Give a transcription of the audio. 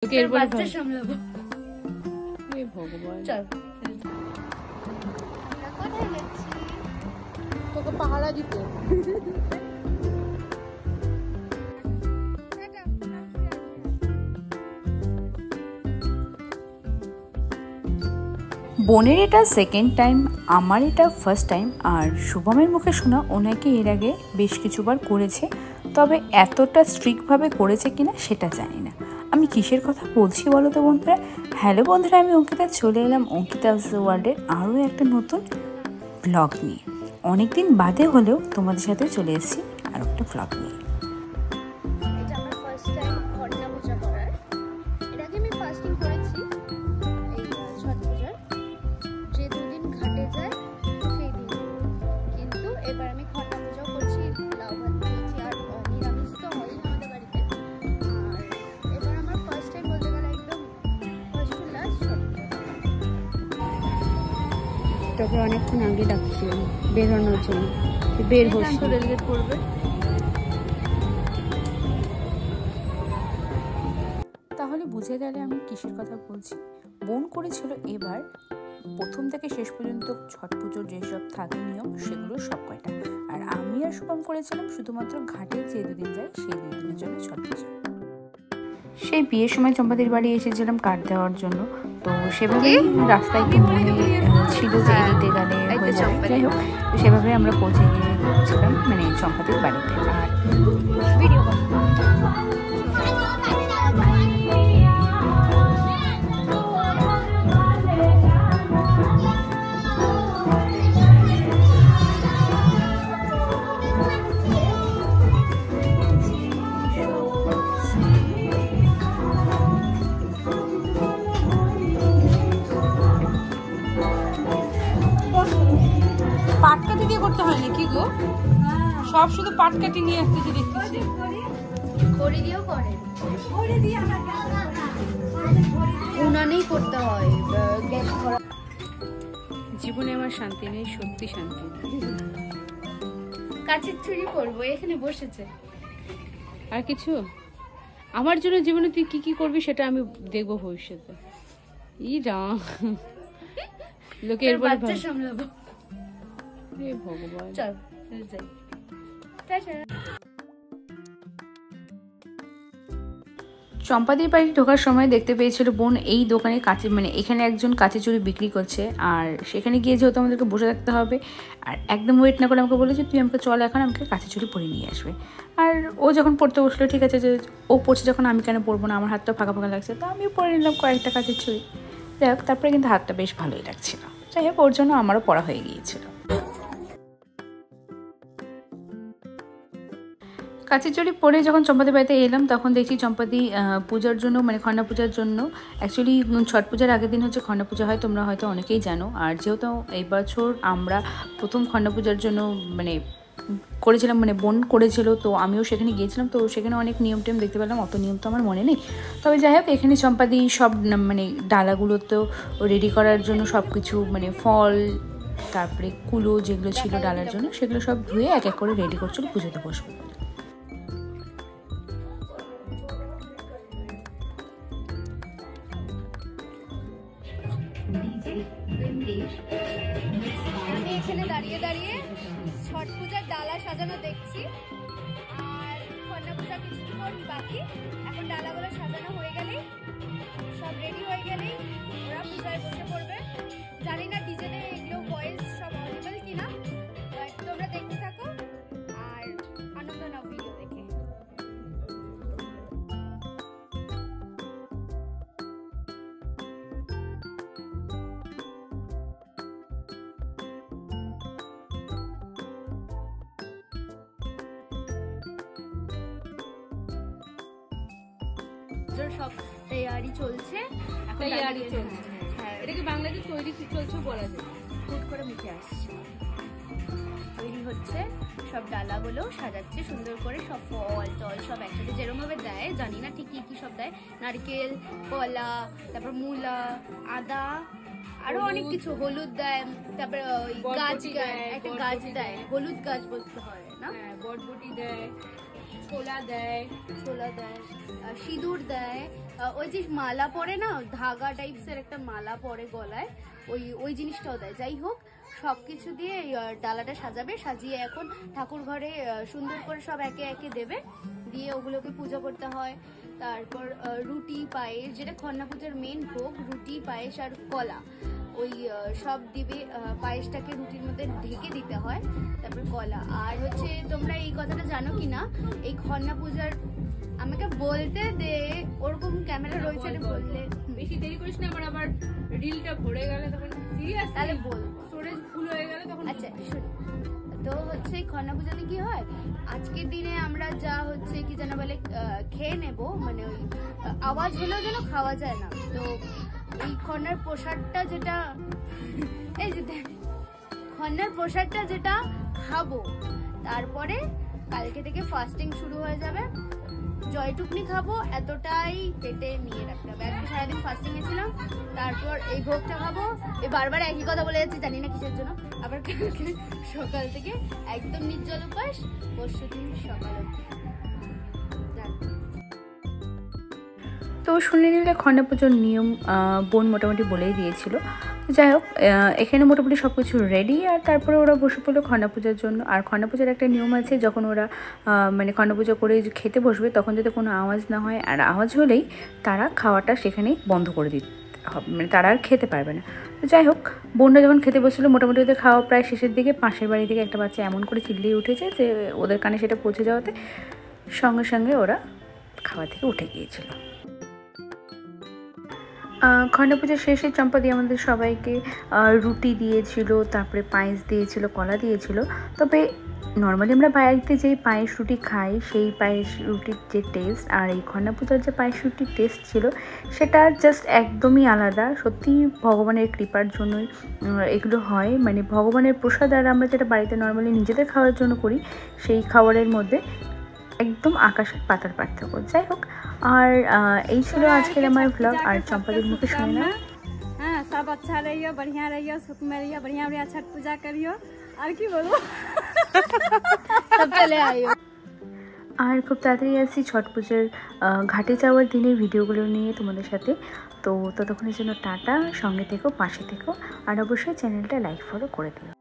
বাচ্চা সামলাবো। ভগবান চল তোকে পাহারা দিতে। বোনের এটা সেকেন্ড টাইম, আমার এটা ফার্স্ট টাইম। আর শুভমের মুখে শোনা ও নাকি এর আগে বেশ কিছুবার করেছে, তবে এতটা স্ট্রিক্টভাবে করেছে কিনা সেটা জানি না। আমি কিসের কথা বলছি বলো তো বন্ধুরা? হ্যালো বন্ধুরা, আমি অঙ্কিতা চলে এলাম অঙ্কিতাস ওয়ার্ল্ডের আরও একটা নতুন ব্লগ নিয়ে। অনেকদিন বাদে হলেও তোমাদের সাথে চলে এসেছি আর একটা ব্লগ নিয়ে। তোকে অনেকক্ষণ আগে ডাকছিলাম বেরোনোর জন্য, বের হচ্ছে রেলগেট করবে। তাহলে বুঝে গেলে আমি কিসের কথা বলছি। বোন করেছিল এবার প্রথম থেকে শেষ পর্যন্ত ছট পুজোর যেসব থাকে নিয়ম সেগুলো সব কয়টা, আর আমি আর শুভম করেছিলাম শুধুমাত্র ঘাটে যে দুদিন যায় সেই দুদিনের জন্য ছট পুজো। সেই বিয়ের সময় চম্পাদির বাড়ি এসেছিলাম কাঠ দেওয়ার জন্য, তো সেভাবেই রাস্তায় একটু মনে ছিল যে এদিকে গেলে হয়ে যাবে। যাই হোক, সেভাবে আমরা পৌঁছে গিয়েছিলাম মানে চম্পাদির বাড়িতে। আর ভিডিও পাটকাঠি দিয়ে করতে হয় নাকি গো? সব শুধু পাটকাঠি নিয়ে আসতেছে দেখতেছি। খড়ি দিয়েও করে, উনানেই করতে হয়। জীবনে আমার শান্তি নেই, সত্যি শান্তি নেই। কাচের চুড়ি পরবো, এখানে বসেছে। আর কিছু আমার জন্য জীবনে তুই কি কি করবি সেটা আমি দেখবো ভবিষ্যতে। ই রাম, লোকের বাচ্চা সামলাবো। ভগবান চল যাই। চম্পাদির বাড়ি ঢোকার সময় দেখতে পেয়েছিল বোন এই দোকানে কাঁচি মানে এখানে একজন কাঁচি চুড়ি বিক্রি করছে, আর সেখানে গিয়ে যেহেতু আমাদেরকে বসে থাকতে হবে আর একদম ওয়েট না করে আমাকে বলেছে তুই আমাকে চল এখন আমাকে কাঁচি চুড়ি পরে নিয়ে আসবে। আর ও যখন পড়তে বসলো ঠিক আছে, যে ও পড়ছে যখন আমি কেন পরবো না, আমার হাতটা ফাঁকা ফাঁকা লাগছে, তো আমিও পরে নিলাম কয়েকটা কাঁচের চুড়ি। যাই হোক, তারপরে কিন্তু হাতটা বেশ ভালোই লাগছিল। যাই হোক, ওর জন্য আমারও পড়া হয়ে গিয়েছিল। কাঁচের চুড়ি পরে যখন চম্পাদি বাড়িতে এলাম তখন দেখছি চম্পাদি পূজার জন্য মানে খন্ডা পূজার জন্য, অ্যাকচুয়ালি ছট পূজার আগের দিন হচ্ছে খন্ডা পূজা হয়, তোমরা হয়তো অনেকেই জানো। আর যেহেতু এই বছর আমরা প্রথম খন্ডা পূজার জন্য মানে করেছিলাম, মানে বোন করেছিল, তো আমিও সেখানে গিয়েছিলাম। তো সেখানে অনেক নিয়ম টিয়ম দেখতে পেলাম, অত নিয়ম তো আমার মনে নেই। তবে যাই হোক, এখানে চম্পাদি সব মানে ডালাগুলো তো রেডি করার জন্য সব কিছু মানে ফল তারপরে কুলো যেগুলো ছিল ডালার জন্য সেগুলো সব ধুয়ে এক এক করে রেডি করছিল পুজোতে বসবে। আমি এখানে দাঁড়িয়ে দাঁড়িয়ে ছট পূজার ডালা সাজানো দেখছি, আর খন্ডা পূজা কিছুক্ষণ বাকি। এখন ডালাগুলো সাজানো হয়ে গেলেই, সব রেডি হয়ে গেলেই ওরা পূজায় বসে পড়বে। জানি না ডিজেতে এগুলো ভয়েস সব অডিবল কিনা, বাট তোমরা দেখতে থাকো আর আনন্দ নাও ভিডিও দেখে। সব তৈরি চলছে, তৈরি চলছে। এটা কি বাংলাদেশ তৈরি চলছে বলা যায়, হুট করে মুখে আসছে। তৈরি হচ্ছে, সব ডালাগুলো সাজাচ্ছে সুন্দর করে, সব ফল টল সব একসাথে যেরকম ভাবে দেয়, জানি না ঠিক কি কি সব দেয়, নারকেল, কলা, তারপর মূলা, আদা, আরো অনেক কিছু, হলুদ দেয়, তারপরে গাছ, একটা গাছ দেয়, হলুদ গাছ বলতে হয় না, বটবটি দেয়, ছোলা দেয়, সিঁদুর দেয়, ওই যে মালা পরে না, ধাগা টাইপসের একটা মালা পরে গলায়, ওই জিনিসটাও দেয়। যাই হোক, সবকিছু দিয়ে ডালাটা সাজাবে, সাজিয়ে এখন ঠাকুর ঘরে সুন্দর করে সব একে একে দেবে, দিয়ে ওগুলোকে পুজো করতে হয়। তারপর রুটি পায়েস, যেটা খন্না পুজোর মেন ভোগ, রুটি পায়েস আর কলা, ওই সব দিবে। পায়েসটাকে রুটির মধ্যে ঢেকে দিতে হয়, তারপর কলা। আর হচ্ছে তোমরা এই কথাটা জানো কি না, এই খন্না পূজার, আমাকে বলতে দে, ওরকম ক্যামেরা রয়েছে বললে বেশি দেরি করিস না, আবার রিলটা ভরে গেলে তখন সিরিয়াস, তাহলে বলবো, স্টোরেজ ফুল হয়ে গেলে তখন। আচ্ছা শোন, তো হচ্ছে খন্না পূজাতে কি হয়, আজকের দিনে আমরা যা হচ্ছে কি যেন বলে খেয়ে নেব, মানে ওই আওয়াজ হলেও যেন খাওয়া যায় না। তো এই খন্নার প্রসাদটা যেটা, এই যে খন্নার প্রসাদটা যেটা খাবো, তারপরে কালকে থেকে ফাস্টিং শুরু হয়ে যাবে। জয়টুকনি খাবো, এতটাই পেটে নিয়ে রাখতে হবে। আজকে সারাদিন ফাস্টিং এ ছিলাম, তারপর এই ভোগটা খাবো। এই বারবার একই কথা বলে যাচ্ছি, জানি না কিসের জন্য। আবার কালকে সকাল থেকে একদম নির্জল উপাস, পরশুদিন সকাল অবধি। তো শুনে নিলে খন্না পুজোর নিয়ম বোন মোটামুটি বলেই দিয়েছিল। যাই হোক, এখানে মোটামুটি সব কিছু রেডি, আর তারপরে ওরা বসে পড়লো খন্না পূজার জন্য। আর খন্না পূজার একটা নিয়ম আছে, যখন ওরা মানে খন্না পুজো করে খেতে বসবে, তখন যাতে কোনো আওয়াজ না হয়, আর আওয়াজ হলেই তারা খাওয়াটা সেখানেই বন্ধ করে দিতে হবে, মানে তারা আর খেতে পারবে না। তো যাই হোক, বোনরা যখন খেতে বসছিলো, মোটামুটি ওদের খাওয়া প্রায় শেষের দিকে, পাশের বাড়ি থেকে একটা বাচ্চা এমন করে চিল্লিয়ে উঠেছে যে ওদের কানে সেটা পৌঁছে যাওয়াতে সঙ্গে সঙ্গে ওরা খাওয়া থেকে উঠে গিয়েছিল। খন্না পুজোর শেষে চম্পাদি আমাদের সবাইকে রুটি দিয়েছিল, তারপরে পায়েস দিয়েছিল, কলা দিয়েছিল। তবে নর্মালি আমরা বাড়িতে যেই পায়েস রুটি খাই, সেই পায়েস রুটির যে টেস্ট আর এই খন্না পূজার যে পায়েস রুটির টেস্ট ছিল, সেটা জাস্ট একদমই আলাদা। সত্যি ভগবানের কৃপার জন্যই এগুলো হয়, মানে ভগবানের প্রসাদ। আর আমরা যেটা বাড়িতে নর্মালি নিজেদের খাওয়ার জন্য করি, সেই খাবারের মধ্যে একদম আকাশের পাতার পার্থক্য। যাই হোক, আর এই ছিল আজকের আমার ব্লগ। আর চম্পাদির মুখে শুনে না, হ্যাঁ, সব আচ্ছা রহিও, बढ़िया रहियो, सुख में रहियो, बढ़िया बढ़िया छठ पूजा करियो। আর কি বলবো, সব চলে আইও। আর খুব তাড়াতাড়ি আসছি ছট পুজোর ঘাটে যাওয়ার দিনের ভিডিওগুলো নিয়ে তোমাদের সাথে। তো ততক্ষণের জন্য টাটা, সঙ্গে থেকো, পাশে থেকো, আর অবশ্যই চ্যানেলটা লাইক ফলো করে দিও।